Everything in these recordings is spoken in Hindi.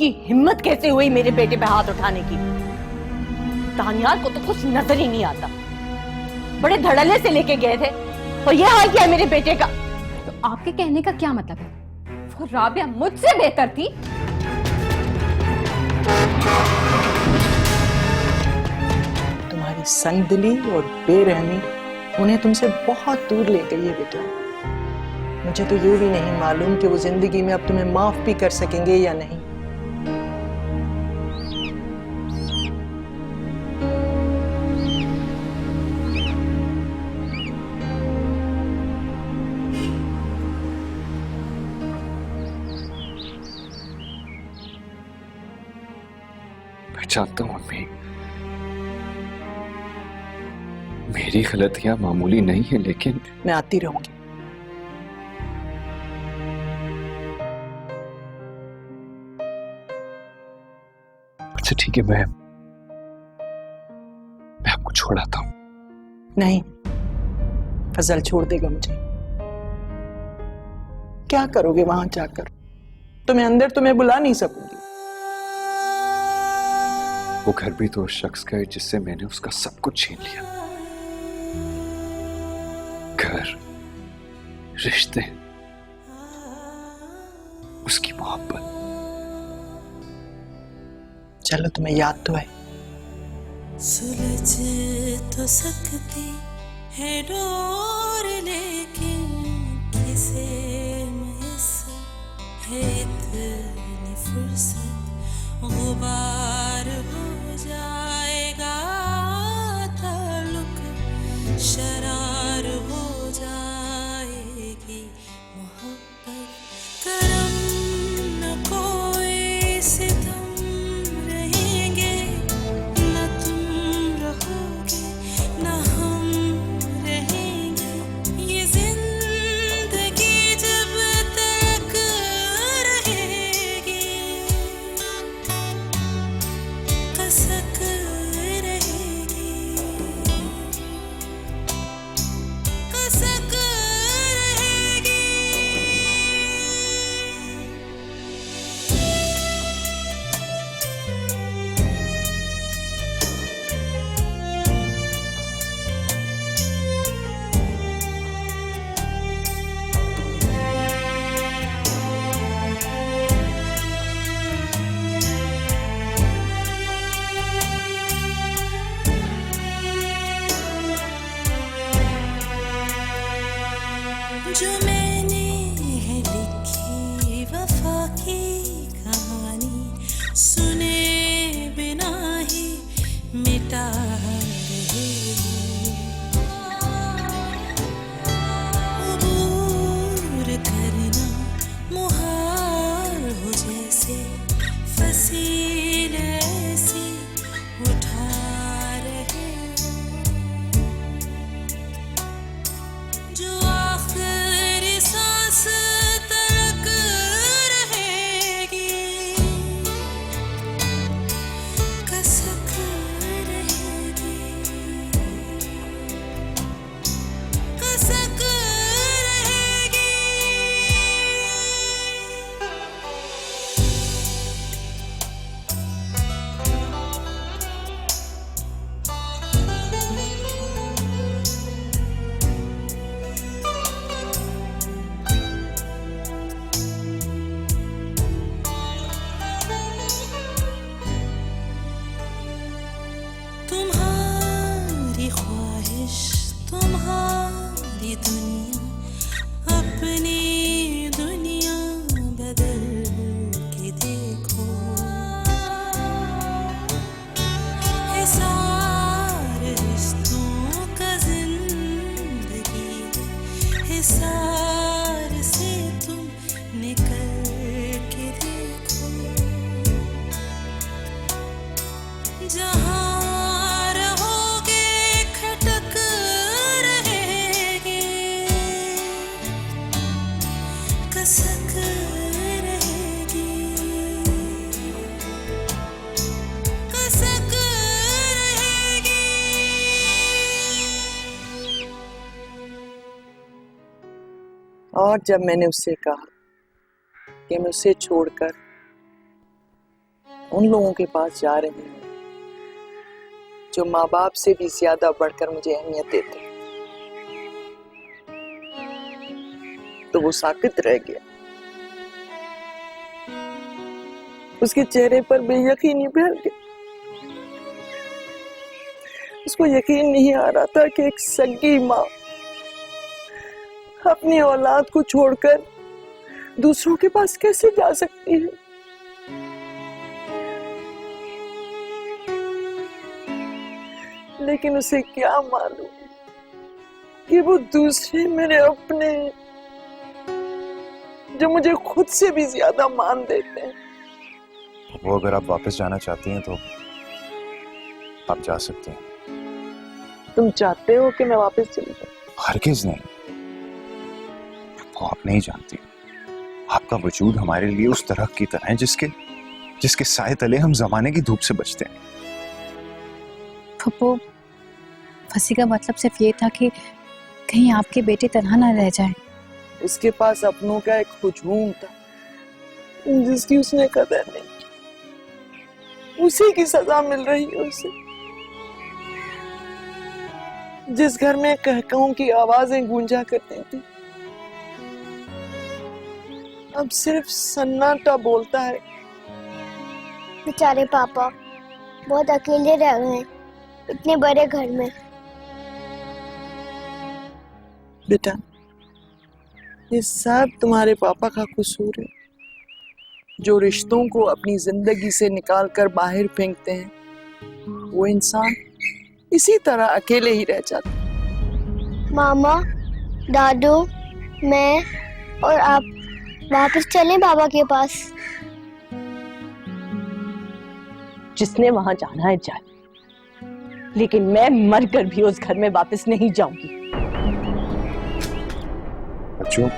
आपकी हिम्मत कैसे हुई मेरे बेटे पे हाथ उठाने की? दानियाल को तो कुछ नजर ही नहीं आता, बड़े धड़ल्ले से लेके गए थे और यह हाल क्या है मेरे बेटे का? तो आपके कहने का क्या मतलब है? वो राबिया मुझसे बेहतर थी? तुम्हारी संगदिली और बेरहमी उन्हें तुमसे बहुत दूर ले गई है बेटा। मुझे तो यूं भी नहीं मालूम कि वो जिंदगी में अब तुम्हें माफ भी कर सकेंगे या नहीं। मैं जानता हूं अम्मी, मेरी गलतियां मामूली नहीं है, लेकिन मैं आती रहूंगी। अच्छा ठीक है, मैं आपको छोड़ आता हूं। नहीं, फजल छोड़ देगा मुझे। क्या करोगे वहां जाकर? तुम्हें अंदर तुम्हें बुला नहीं सकूंगी। वो घर भी तो उस शख्स का है जिससे मैंने उसका सब कुछ छीन लिया। घर, रिश्ते, उसकी मोहब्बत। चलो तुम्हें याद तो है। सुलझ तो सकती है डोर, लेकिन किसे मुयस्सर है इतनी फुर्सत? गुबार हो जाएगा ताल्लुक, शरार हो जाएगी मोहब्बत। करम न कोई सितम रहेंगे, न तुम रहोगे न हम रहेंगे। ये जिंदगी जब तक रहेगी कसक रहेगी, कसक रहेगी। जो मैंने है लिखी वफा की कहानी, सुने बिना ही मिटा रही हूँ। अबूर करना मुहाल हो जैसे, फसील ऐसी उठा रहे हो। जो आखिरी सांस तक रहेगी कसक रहेगी, कसक रहेगी। तुम्हारी ख्वाहिश, तुम्हारी दुनिया, अपनी दुनिया बदल के देखो। हिसार रिश्तों का जिंदगी, हिसार से तुम निकल के देखो। जहाँ रहोगे खटक रहेगी, कसक रहेगी, कसक रहेगी। और जब मैंने उससे कहा कि मैं उसे छोड़कर उन लोगों के पास जा रही हूँ जो माँ बाप से भी ज्यादा बढ़कर मुझे अहमियत देते हैं। तो वो साकित रह गया। उसके चेहरे पर बेयकीनी भर गया। उसको यकीन नहीं आ रहा था कि एक सगी माँ अपनी औलाद को छोड़कर दूसरों के पास कैसे जा सकती है। लेकिन उसे क्या मालूम कि वो दूसरे मेरे अपने, जो मुझे खुद से भी ज्यादा मान देते हैं। वो अगर आप वापस जाना चाहती हैं तो आप जा सकते हैं। तुम चाहते हो कि मैं वापस चली जाऊं? हरगिज नहीं। वो आप नहीं जानती। आपका वजूद हमारे लिए उस तरह की तरह है जिसके साए तले हम जमाने की धूप से बचते हैं। पप्पू, फंसी का मतलब सिर्फ ये था कि कहीं आपके बेटे तनहा ना रह जाए। उसके पास अपनों का एक हुजूम था जिसकी उसने कदर नहीं की। उसी की सजा मिल रही है उसे। जिस घर में कहकाओं की आवाजें गूंजा करती थी, अब सिर्फ सन्नाटा बोलता है। बेचारे पापा बहुत अकेले रह गए हैं इतने बड़े घर में। बेटा, ये सब तुम्हारे पापा का कसूर है, जो रिश्तों को अपनी जिंदगी से निकाल कर बाहर फेंकते हैं। वो इंसान इसी तरह अकेले ही रह जाता है। मामा, दादू, मैं और आप वापस चलें बाबा के पास। जिसने वहां जाना है जाए, लेकिन मैं मरकर भी उस घर में वापस नहीं जाऊंगी। बच्चों,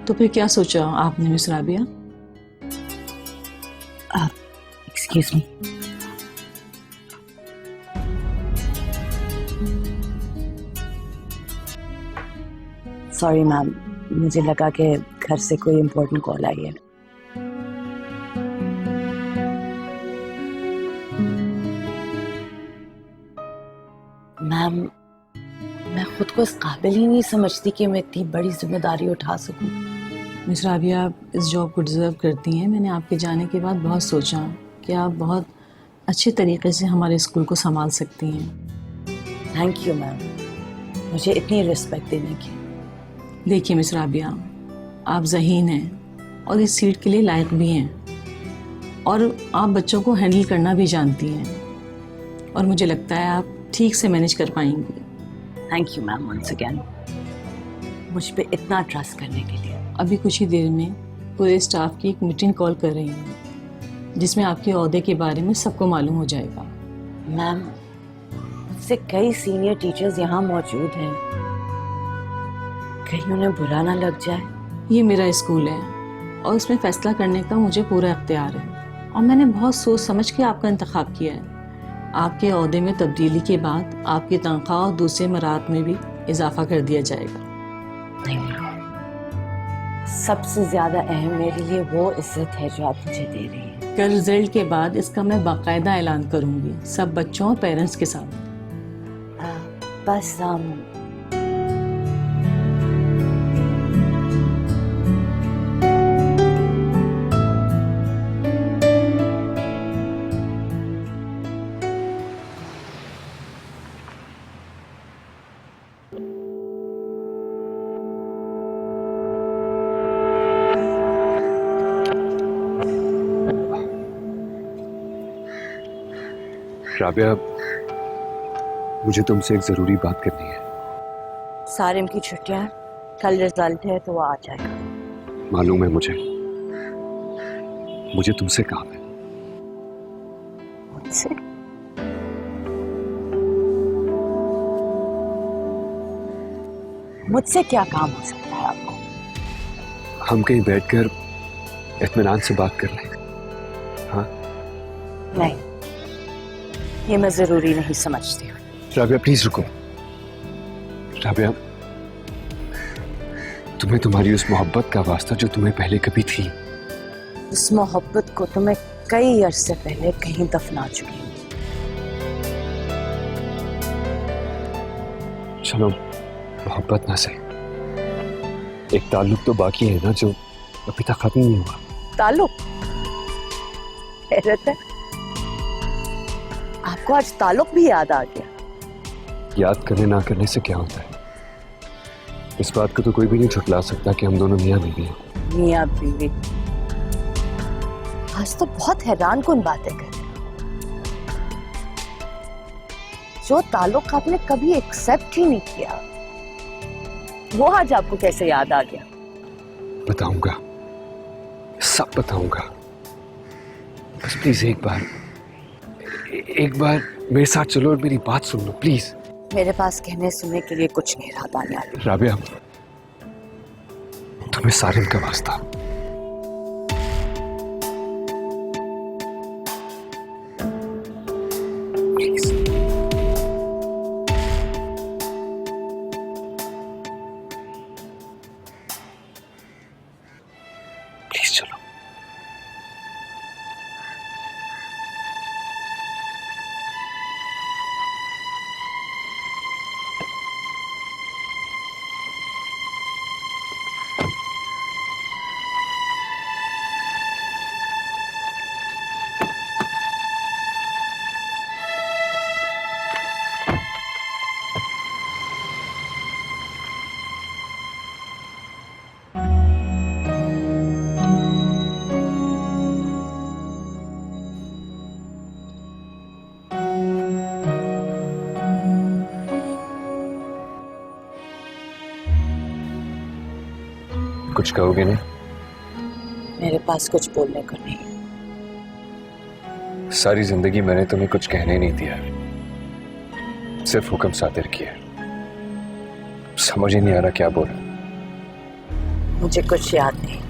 तो फिर क्या सोचा आपने miss Rabia? Excuse me. Sorry ma'am, मुझे लगा कि घर से कोई इम्पोर्टेंट कॉल आई है। मैम, मैं खुद को इस काबिल ही नहीं समझती कि मैं इतनी बड़ी जिम्मेदारी उठा सकूं। मिस राबिया, आप इस जॉब को डिज़र्व करती हैं। मैंने आपके जाने के बाद बहुत सोचा कि आप बहुत अच्छे तरीके से हमारे स्कूल को संभाल सकती हैं। थैंक यू मैम, मुझे इतनी रिस्पेक्ट देने की। देखिए मिस राबिया, आप ज़हीन हैं और इस सीट के लिए लायक भी हैं, और आप बच्चों को हैंडल करना भी जानती हैं, और मुझे लगता है आप ठीक से मैनेज कर पाएंगी। Thank you ma'am once again, मुझ पे इतना ट्रस्ट करने के लिए। अभी कुछ ही देर में पूरे स्टाफ की एक मीटिंग कॉल कर रही हूँ, जिसमें आपके ओहदे के बारे में सबको मालूम हो जाएगा। मैम, मुझसे कई सीनियर टीचर्स यहाँ मौजूद हैं, कहीं उन्हें बुरा ना लग जाए। ये मेरा स्कूल है और इसमें फैसला करने का मुझे पूरा इख्तियार है, और मैंने बहुत सोच समझ के आपका इंतखाब किया है। आपके ओहदे में तब्दीली के बाद आपकी तनख्वाह और दूसरे मरात में भी इजाफा कर दिया जाएगा। नहीं, सबसे ज्यादा अहम मेरे लिए वो इज्जत है जो आप मुझे दे रही हैं। कल रिजल्ट के बाद इसका मैं बाकायदा ऐलान करूंगी, सब बच्चों और पेरेंट्स के साथ। बस राबिया, मुझे तुमसे एक जरूरी बात करनी है। सारिम की छुट्टियां, कल रिजल्ट है तो वो आ जाएगा। मालूम है मुझे तुमसे काम है। मुझसे? मुझसे क्या काम हो सकता है आपको? हम कहीं बैठकर इत्मीनान से बात कर लें। हाँ? नहीं, ये मैं जरूरी नहीं समझती हूँ। राबिया प्लीज रुको। राबिया, तुम्हें तुम्हारी उस मोहब्बत का वास्ता जो तुम्हें पहले कभी थी, उस मोहब्बत को तो मैं कई अरसे पहले कहीं दफना चुकी हूँ। चलो मोहब्बत ना सही, एक ताल्लुक तो बाकी है ना जो अभी तक खत्म नहीं हुआ। ताल्लुक? हैरत है, आपको आज ताल्लुक भी याद आ गया। याद करने ना करने से क्या होता है? इस बात को तो कोई भी नहीं झुठला सकता कि हम दोनों मियां बीवी हैं। मियां बीवी? आज तो बहुत हैरान कुन बातें कर रहे हो। जो ताल्लुक आपने कभी एक्सेप्ट ही नहीं किया, वो आज आपको कैसे याद आ गया? बताऊंगा, सब बताऊंगा। बस प्लीज एक बार मेरे साथ चलो और मेरी बात सुन लो प्लीज। मेरे पास कहने सुनने के लिए कुछ नहीं रहा दानियाल। राबिया, तुम्हें सारिम का वास्ता, प्लीज प्लीज चलो। कुछ कहोगे नहीं? मेरे पास कुछ बोलने को नहीं। सारी जिंदगी मैंने तुम्हें कुछ कहने नहीं दिया, सिर्फ हुक्म सादिर किया। समझ ही नहीं आ रहा क्या बोलूं। मुझे कुछ याद नहीं।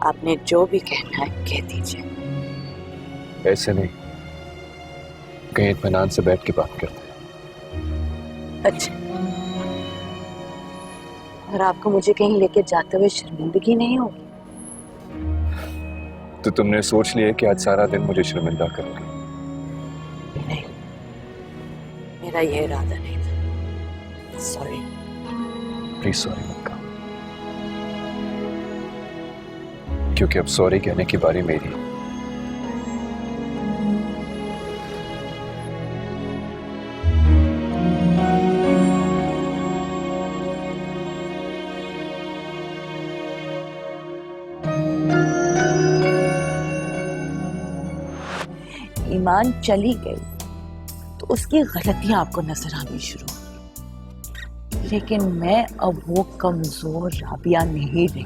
आपने जो भी कहना है कह दीजिए। ऐसे नहीं, कहीं इत्मीनान से बैठ के बात करते हैं। अच्छा, और आपको मुझे कहीं लेके जाते हुए शर्मिंदगी नहीं होगी? तो तुमने सोच लिया कि आज सारा दिन मुझे शर्मिंदा करोगे? नहीं, मेरा ये इरादा नहीं था। सॉरी। प्लीज सॉरी मत कहो, क्योंकि अब सॉरी कहने की बारी मेरी है। ईमान चली गई तो उसकी गलतियां आपको नजर आनी शुरू हुई, लेकिन मैं अब वो कमजोर राबिया नहीं रही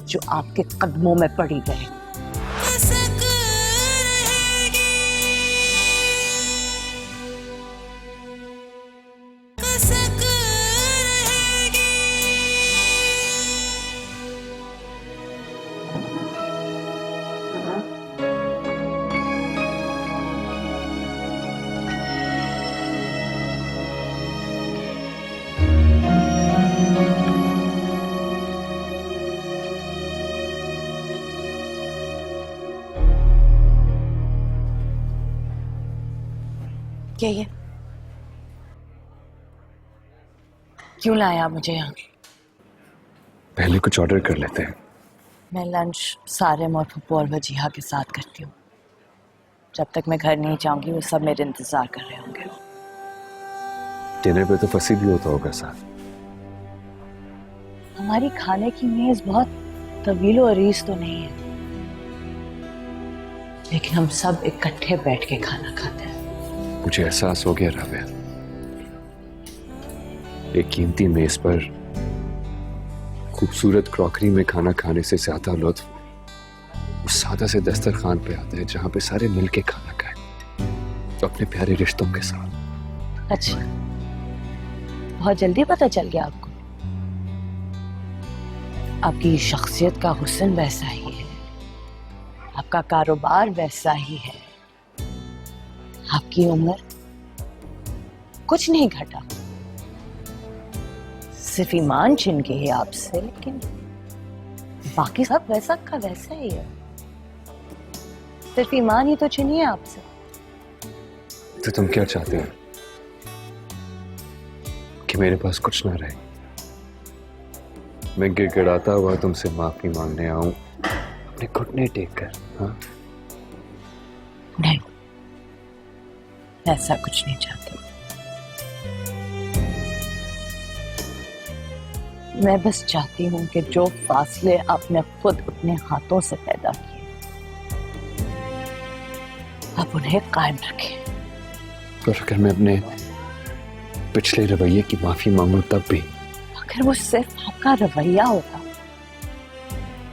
जो आपके कदमों में पड़ी रहे। कसक रहेगी, कसक रहेगी। क्या ये? क्यों लाया मुझे यहाँ? पहले कुछ ऑर्डर कर लेते हैं। मैं लंच सारिम और फुप्पो और वजीहा के साथ करती हूँ। जब तक मैं घर नहीं जाऊंगी वो सब मेरे इंतजार कर रहे होंगे। डिनर पे तो फंसी भी होता होगा साथ। हमारी खाने की मेज बहुत तवील और अरीज तो नहीं है। लेकिन हम सब इकट्ठे बैठ के खाना खाते हैं। मुझे एहसास हो गया राबिया, एक कीमती मेज पर खूबसूरत क्रॉकरी में खाना खाने से ज्यादा लुत्फ उस सादा से दस्तरखान पे आता है जहां पे सारे मिलके खाना खाएं, तो अपने प्यारे रिश्तों के साथ। अच्छा, बहुत जल्दी पता चल गया आपको। आपकी शख्सियत का हुस्न वैसा ही है, आपका कारोबार वैसा ही है, आपकी उम्र कुछ नहीं घटा, सिर्फ ईमान छिन गई है आपसे, लेकिन बाकी सब वैसा का वैसा ही है। सिर्फ ईमान ही तो छिनी है आपसे। तो तुम क्या चाहते हो कि मेरे पास कुछ ना रहे? मैं गिड़गिड़ाता हुआ तुमसे माफी मांगने आऊं अपने घुटने टेक कर? हाँ, नहीं, ऐसा कुछ नहीं चाहती। मैं बस चाहती हूं कि जो फासले आपने खुद अपने हाथों से पैदा किए, आप उन्हें कायम रखें। और अगर मैं अपने पिछले रवैये की माफी मांगूं तब भी? अगर वो सिर्फ आपका रवैया होता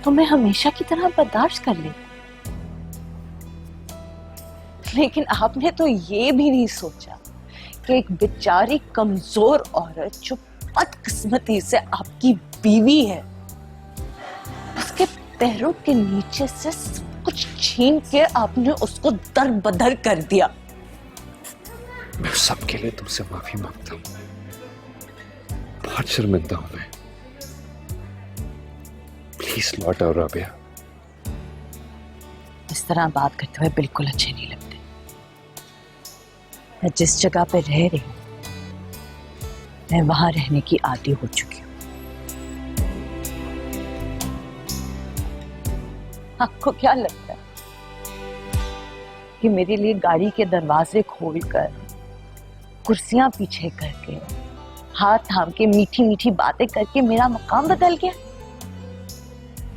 तो मैं हमेशा की तरह बर्दाश्त कर लेती, लेकिन आपने तो ये भी नहीं सोचा कि एक बेचारी कमजोर औरत जो बदकिस्मती से आपकी बीवी है, उसके पैरों के नीचे से सब कुछ छीन के आपने उसको दर बदर कर दिया। मैं सबके लिए तुमसे माफी मांगता हूं, बहुत शर्मिंदा हूं मैं। प्लीज लौट आओ राबिया। इस तरह बात करते हुए बिल्कुल अच्छे नहीं लगते। मैं जिस जगह पे रह रही हूं, मैं वहां रहने की आदी हो चुकी हूं। आपको क्या लगता है कि मेरे लिए गाड़ी के दरवाजे खोलकर, कुर्सियां पीछे करके, हाथ थाम के मीठी मीठी बातें करके मेरा मकाम बदल गया,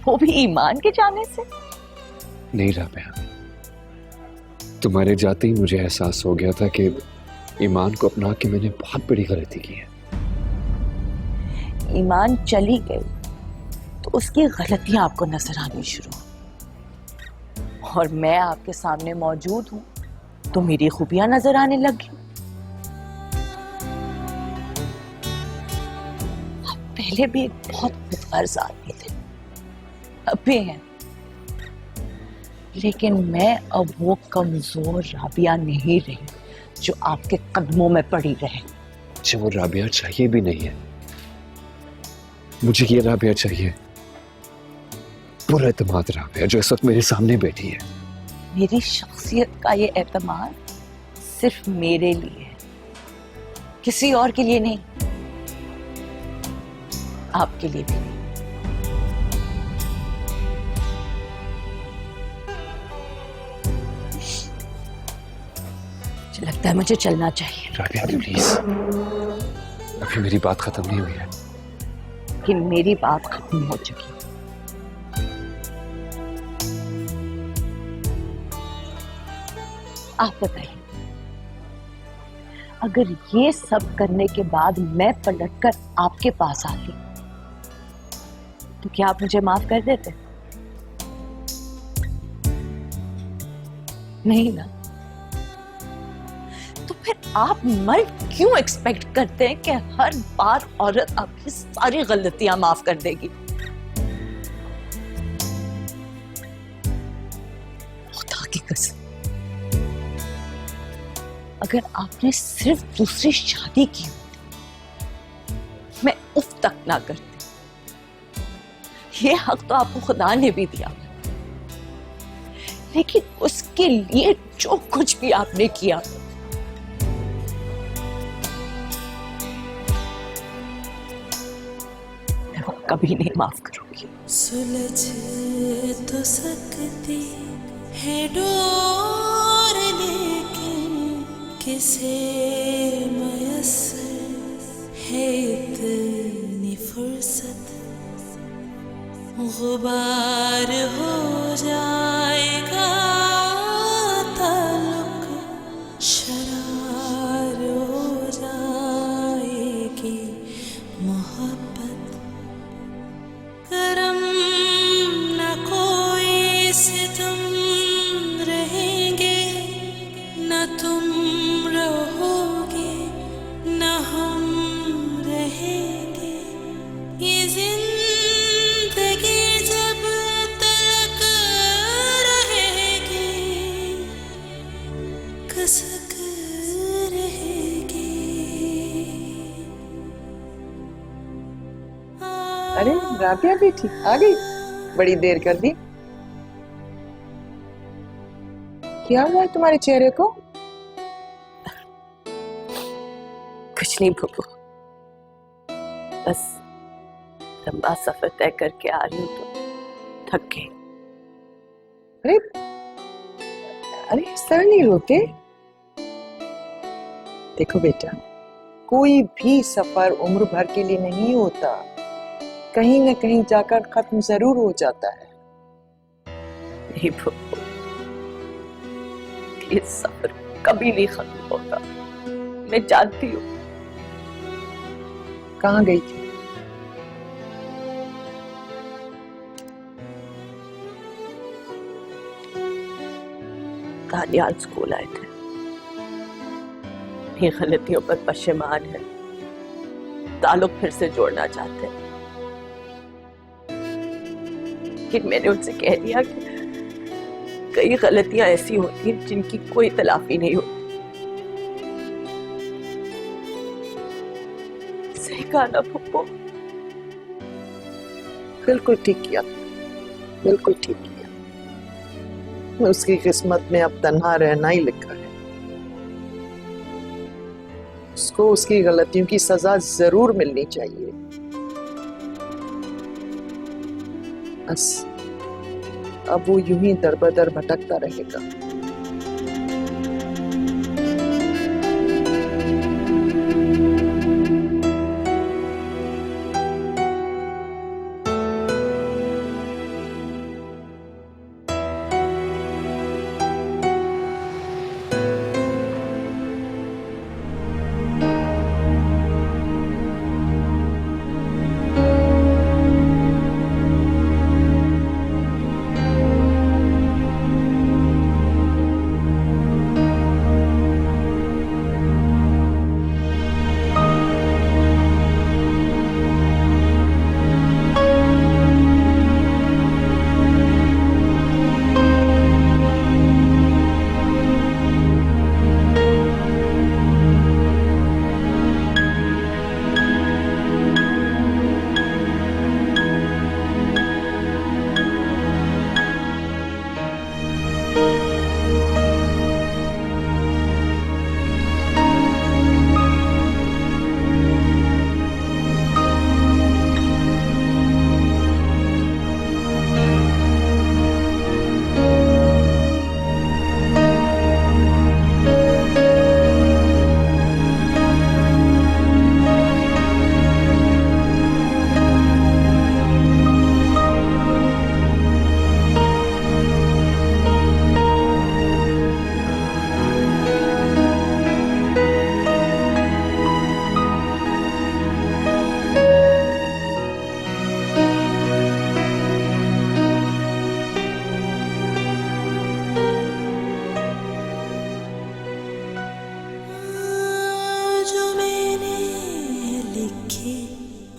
वो भी ईमान के जाने से? नहीं राबिया, तुम्हारे जाते ही मुझे एहसास हो गया था कि ईमान को अपना के मैंने बहुत बड़ी गलती की है। ईमान चली गई तो उसकी गलतियां आपको नजर आनी शुरू, और मैं आपके सामने मौजूद हूं तो मेरी खूबियां नजर आने लगी। आप पहले भी एक बहुत खुदगर्ज आदमी थे, अब भी हैं, लेकिन मैं अब वो कमजोर राबिया नहीं रही जो आपके कदमों में पड़ी रहे। मुझे वो राबिया चाहिए भी नहीं है। मुझे ये राबिया चाहिए, पुरएतमाद राबिया, जो इस वक्त मेरे सामने बैठी है। मेरी शख्सियत का ये एतमाद सिर्फ मेरे लिए है, किसी और के लिए नहीं, आपके लिए भी नहीं। मुझे लगता है मुझे चलना चाहिए। राबिया प्लीज, अभी मेरी बात खत्म नहीं हुई है। कि मेरी बात खत्म हो चुकी। आप बताइए, अगर ये सब करने के बाद मैं पलटकर आपके पास आती तो क्या आप मुझे माफ कर देते? नहीं ना। तो फिर आप मर्द क्यों एक्सपेक्ट करते हैं कि हर बार औरत आपकी सारी गलतियां माफ कर देगी? खुदा की कसम, अगर आपने सिर्फ दूसरी शादी की होती, मैं उफ तक ना करती। ये हक तो आपको खुदा ने भी दिया, लेकिन उसके लिए जो कुछ भी आपने किया, मैं वो कभी नहीं माफ करूंगी। सुलझ तो सकती है डोर, लेकिन किसे मयस्सर है इतनी फुर्सत? गुबार हो जाएगा ये जिंदगी जब तक रहेगी कसक रहेगी। अरे राबिया बेटी आ गई, बड़ी देर कर दी। क्या हुआ है तुम्हारे चेहरे को? कुछ नहीं बुबू, बस लंबा सफर तय करके आ रही हूँ तो थक गई। अरे अरे इस तरह नहीं रोते। देखो बेटा, कोई भी सफर उम्र भर के लिए नहीं होता, कहीं न कहीं जाकर खत्म जरूर हो जाता है। नहीं बुबू, ये सफर कभी नहीं खत्म होगा, मैं जानती हूँ। कहाँ गई थी? दानियाल स्कूल आए थे, अपनी गलतियों पर पशेमान है, ताल्लुक फिर से जोड़ना चाहते हैं। लेकिन मैंने उनसे कह दिया कि कई गलतियां ऐसी होती हैं जिनकी कोई तलाफी नहीं होती। सही कहा ना पप्पू? बिल्कुल ठीक किया, बिल्कुल ठीक किया। उसकी किस्मत में अब तन्हा रहना ही लिखा है। उसको उसकी गलतियों की सजा जरूर मिलनी चाहिए। बस अब वो यूं ही दर बदर भटकता रहेगा।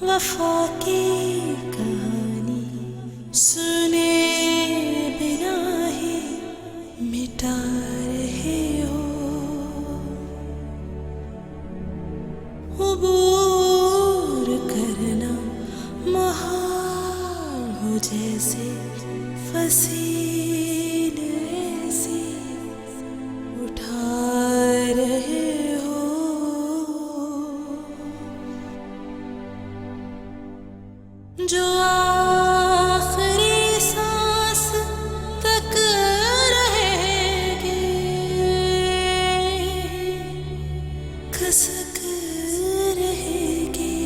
वफा की कहानी सुने बिना ही मिटा रहे हो, उबूर करना महाल हो जैसे फसील ऐसी उठा रहे हो। जो आखिरी सांस तक रहेगी खसक रहेगी।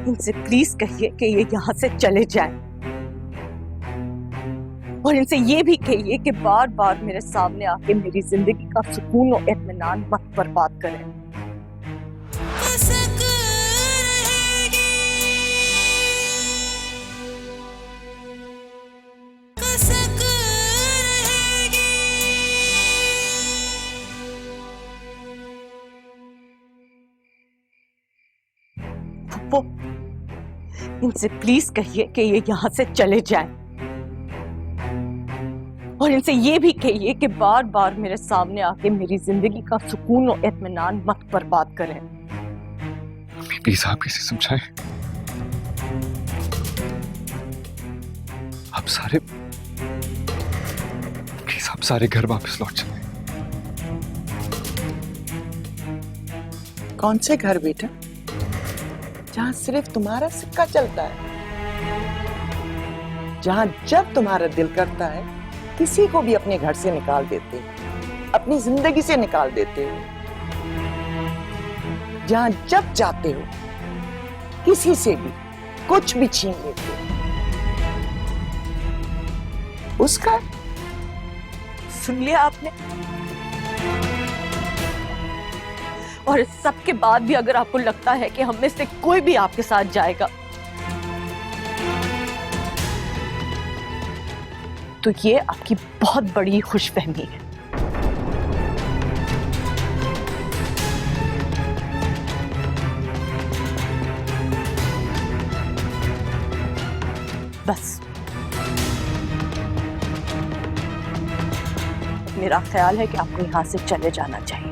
इनसे प्लीज कहिए कि ये यहाँ से चले जाएं। और इनसे ये भी कहिए कि बार बार मेरे सामने आके मेरी जिंदगी का सुकून और इत्मीनान मत बर्बाद करें। कसक रहेगी, कसक रहेगी। फुप्पो, इनसे प्लीज कहिए कि ये यहाँ से चले जाएं। और इनसे ये भी कहिए कि बार बार मेरे सामने आके मेरी जिंदगी का सुकून और इत्मीनान मत बर्बाद करें। प्लीज आप इसे समझाएं। आप सारे घर वापस लौट चले। कौन से घर बेटा, जहां सिर्फ तुम्हारा सिक्का चलता है, जहां जब तुम्हारा दिल करता है किसी को भी अपने घर से निकाल देते हो, अपनी जिंदगी से निकाल देते हो, जहां जब चाहते हो किसी से भी कुछ भी छीन लेते हो, उसका सुन लिया आपने? और इस सब के बाद भी अगर आपको लगता है कि हम में से कोई भी आपके साथ जाएगा, तो ये आपकी बहुत बड़ी खुशफहमी है। बस मेरा ख्याल है कि आपको यहां से चले जाना चाहिए।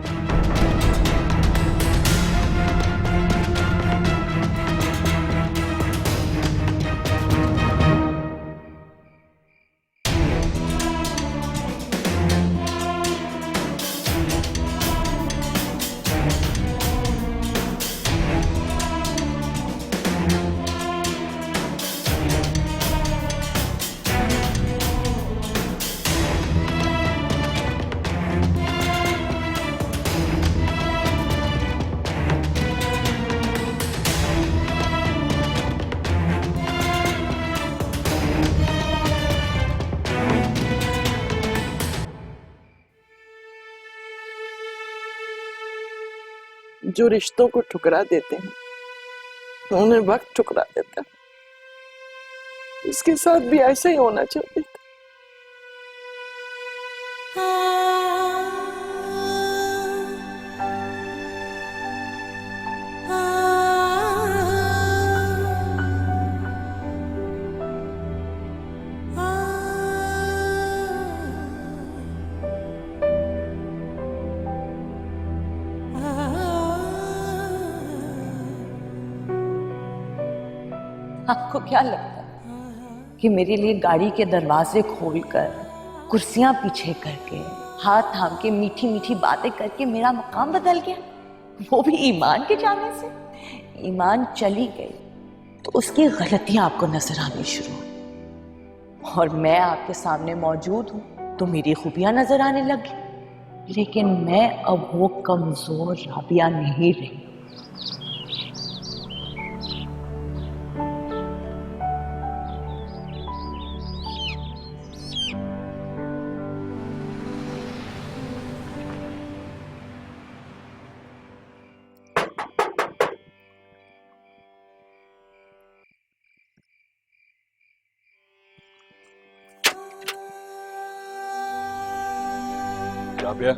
जो रिश्तों को ठुकरा देते हैं उन्हें वक्त ठुकरा देता है। इसके साथ भी ऐसा ही होना चाहिए था। आपको क्या लगता है कि मेरे लिए गाड़ी के दरवाजे खोलकर, कुर्सियां पीछे करके, हाथ थाम के मीठी मीठी बातें करके मेरा मकाम बदल गया? वो भी ईमान के जाने से? ईमान चली गई तो उसकी गलतियां आपको नजर आनी शुरू हुई, और मैं आपके सामने मौजूद हूं तो मेरी खूबियां नजर आने लगी। लेकिन मैं अब वो कमजोर राबिया नहीं रही। राबिया,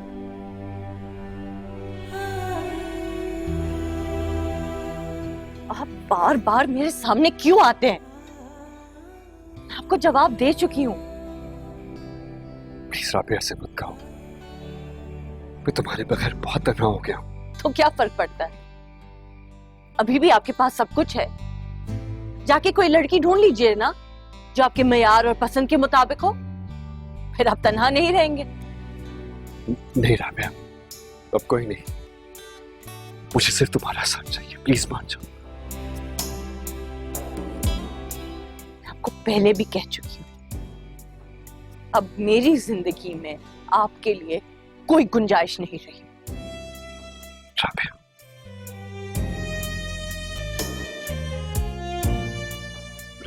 आप बार बार मेरे सामने क्यों आते हैं? मैं आपको जवाब दे चुकी हूँ। प्लीज राबिया से मत कहो, मैं तुम्हारे बगैर बहुत तन्हा हो गया हूं। तो क्या फर्क पड़ता है? अभी भी आपके पास सब कुछ है। जाके कोई लड़की ढूंढ लीजिए ना, जो आपके मेयार और पसंद के मुताबिक हो, फिर आप तन्हा नहीं रहेंगे। नहीं राबिया, अब कोई नहीं, मुझे सिर्फ तुम्हारा साथ चाहिए, प्लीज मान जाओ। आपको पहले भी कह चुकी हूँ, अब मेरी जिंदगी में आपके लिए कोई गुंजाइश नहीं रही। राबिया,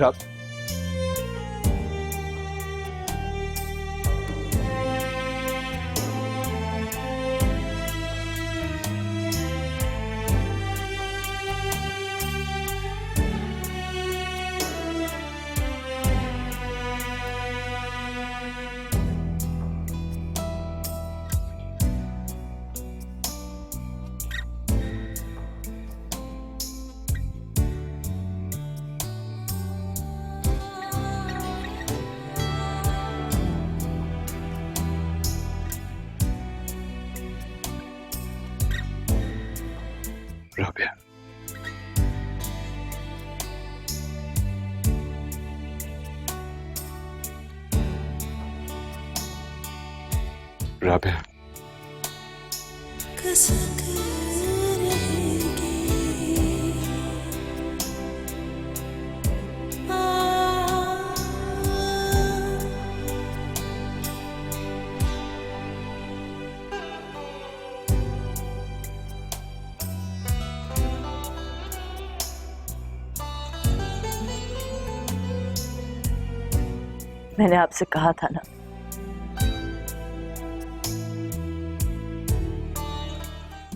राब राबिया, राबिया, कसक रहेगी मैंने आपसे कहा था ना,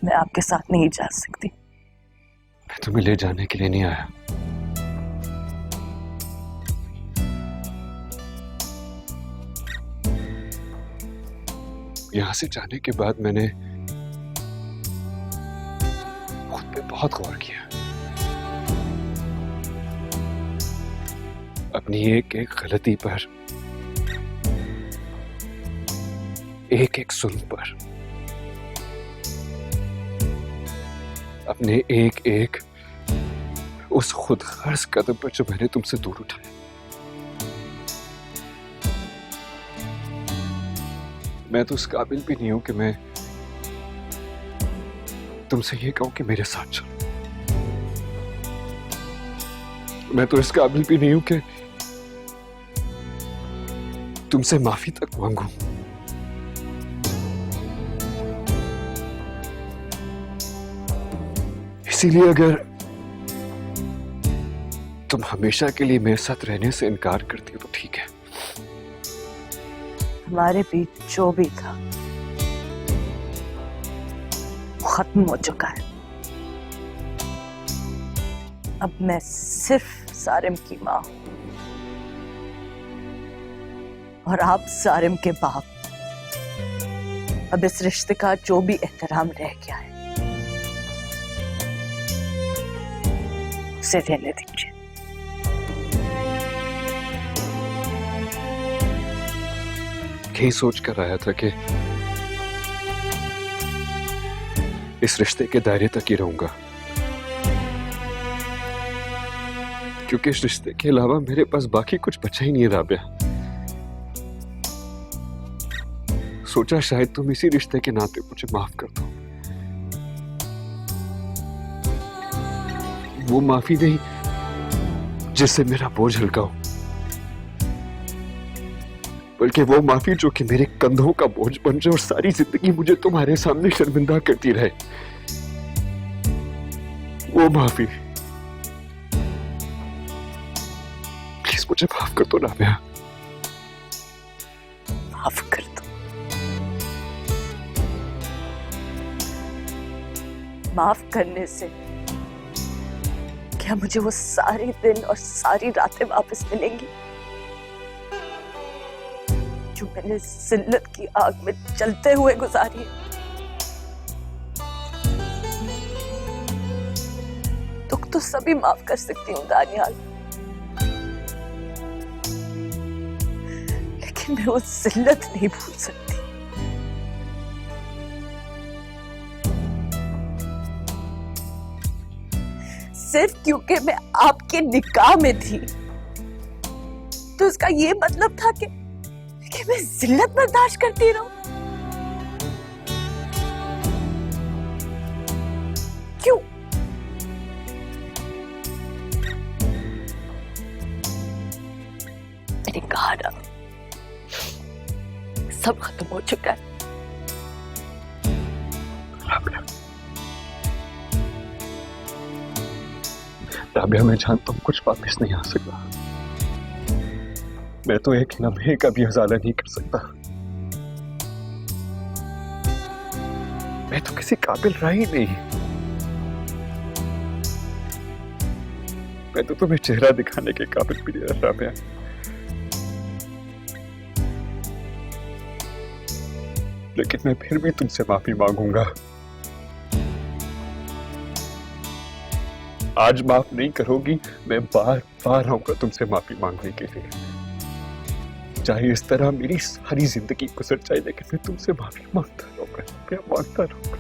मैं आपके साथ नहीं जा सकती। मैं तुम्हें ले जाने के लिए नहीं आया। यहां से जाने के बाद मैंने खुद पे बहुत गौर किया, अपनी एक एक गलती पर, एक एक जुल्म पर, अपने एक एक उस खुद गर्ज कदम पर जो मैंने तुमसे दूर उठाया। मैं तो उस काबिल भी नहीं हूं कि मैं तुमसे ये कहूं कि मेरे साथ चलो। मैं तो इस काबिल भी नहीं हूं कि तुमसे माफी तक मांगू। इसीलिए अगर तुम हमेशा के लिए मेरे साथ रहने से इनकार करती हो तो ठीक है। हमारे बीच जो भी था वो खत्म हो चुका है। अब मैं सिर्फ सारिम की माँ हूं और आप सारिम के बाप। अब इस रिश्ते का जो भी एहतराम रह गया है उसे रहने दीजिए। यही सोच कर आया था कि इस रिश्ते के दायरे तक ही रहूंगा, क्योंकि इस रिश्ते के अलावा मेरे पास बाकी कुछ बचा ही नहीं है। राबिया, सोचा शायद तुम इसी रिश्ते के नाते मुझे माफ कर दो। वो माफी नहीं जिससे मेरा बोझ हल्का हो, बल्कि वो माफी जो कि मेरे कंधों का बोझ बन जाए और सारी जिंदगी मुझे तुम्हारे सामने शर्मिंदा करती रहे। वो माफी। प्लीज मुझे माफ कर दो राबिया। माफ कर दो। माफ करने से क्या मुझे वो सारे दिन और सारी रातें वापस मिलेंगी जो मैंने जिल्लत की आग में जलते हुए गुजारी है? दुख तो सभी माफ कर सकती हूँ दानियाल, लेकिन मैं वो जिल्लत नहीं भूल सकती। सिर्फ क्योंकि मैं आपके निकाह में थी तो उसका ये मतलब था कि मैं जिल्लत बर्दाश्त करती रहूं? क्यों? मैंने कहा ना, सब खत्म हो चुका है। राबिया, मैं जानता हूं कुछ वापस नहीं आ सकता, मैं तो एक लम्हे का भी हजाला नहीं कर सकता। मैं तो किसी काबिल रहा ही नहीं। मैं तो तुम्हें चेहरा दिखाने के काबिल भी नहीं रहा। मैं लेकिन मैं फिर भी तुमसे माफी मांगूंगा। आज माफ नहीं करोगी, मैं बार बार आऊंगा तुमसे माफी मांगने के लिए। चाहे इस तरह मेरी सारी जिंदगी गुजर जाए, लेकिन मैं तुमसे माफी मांगता रहूंगा, मैं मांगता रहूंगा।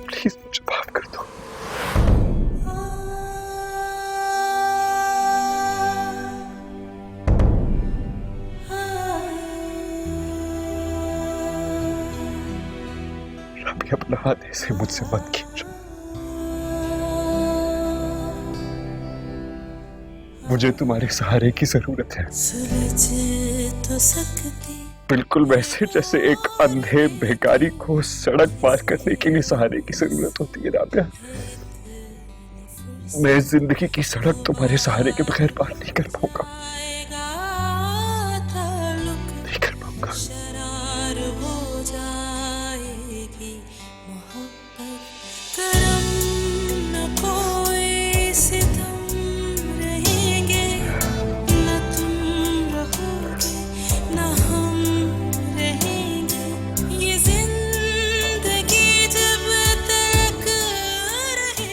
प्लीज मुझे माफ कर दो। अभी अपना हाथ ऐसे मुझसे मत खींचो। मुझे तुम्हारे सहारे की जरूरत है, तो सकती बिल्कुल वैसे जैसे एक अंधे भिखारी को सड़क पार करने के लिए सहारे की जरूरत होती है। राबिया, मैं जिंदगी की सड़क तुम्हारे सहारे के बगैर पार नहीं कर पाऊंगा, नहीं कर पाऊंगा। शरार हो जाएगी मोहब्बत, करम न कोई सितम रहेंगे, न तुम रहोगे न हम रहेंगे, ये जिंदगी जब तक रहेगी।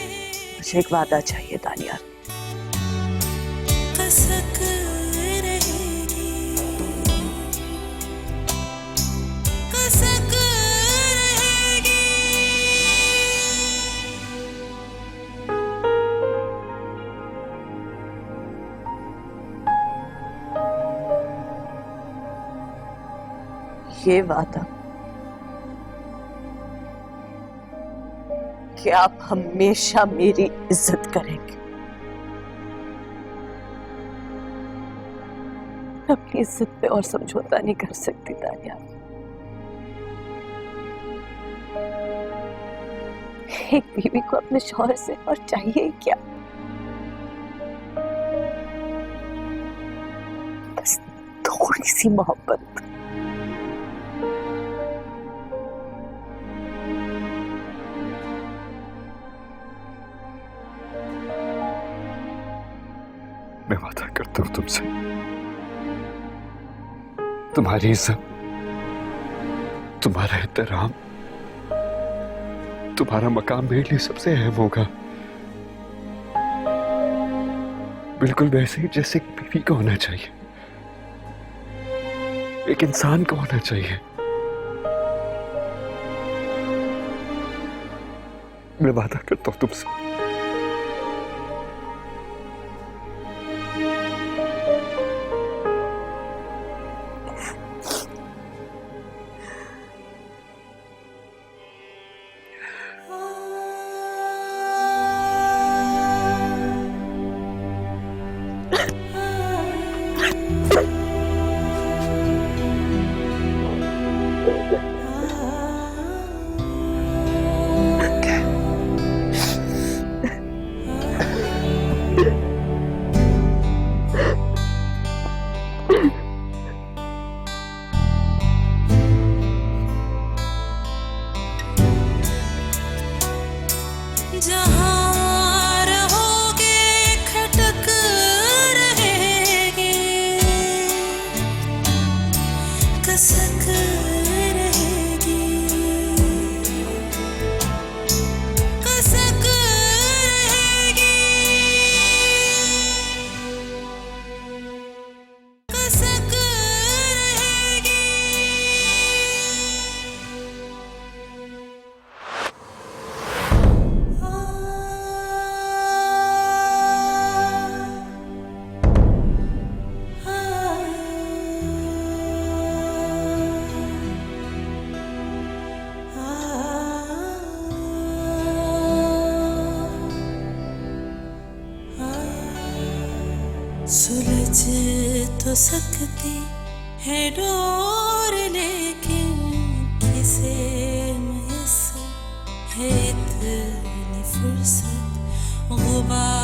मुझे एक वादा चाहिए दानिया। कसक रहेगी, कसक रहेगी। ये वादा कि आप हमेशा मेरी इज्जत करेंगे। मैं अपनी इज्जत पे और समझौता नहीं कर सकती दानिया। एक बीवी को अपने शौहर से और चाहिए ही क्या? बस थोड़ी सी मोहब्बत। मैं वादा करता हूं तुमसे, तुम्हारी इज्जत, तुम्हारा एहतराम, तुम्हारा मकाम मेरे लिए सबसे अहम होगा। बिल्कुल वैसे ही जैसे एक बीवी को होना चाहिए, एक इंसान को होना चाहिए। मैं वादा करता हूं तुमसे। जहाँ रहोगे खटक रहेगी, कसक रहेगी, कसक रहेगी, कसक रहेगी। सुलझ तो सकती है डोर, लेकिन किसे मुयस्सर है इतनी फुर्सत गुबार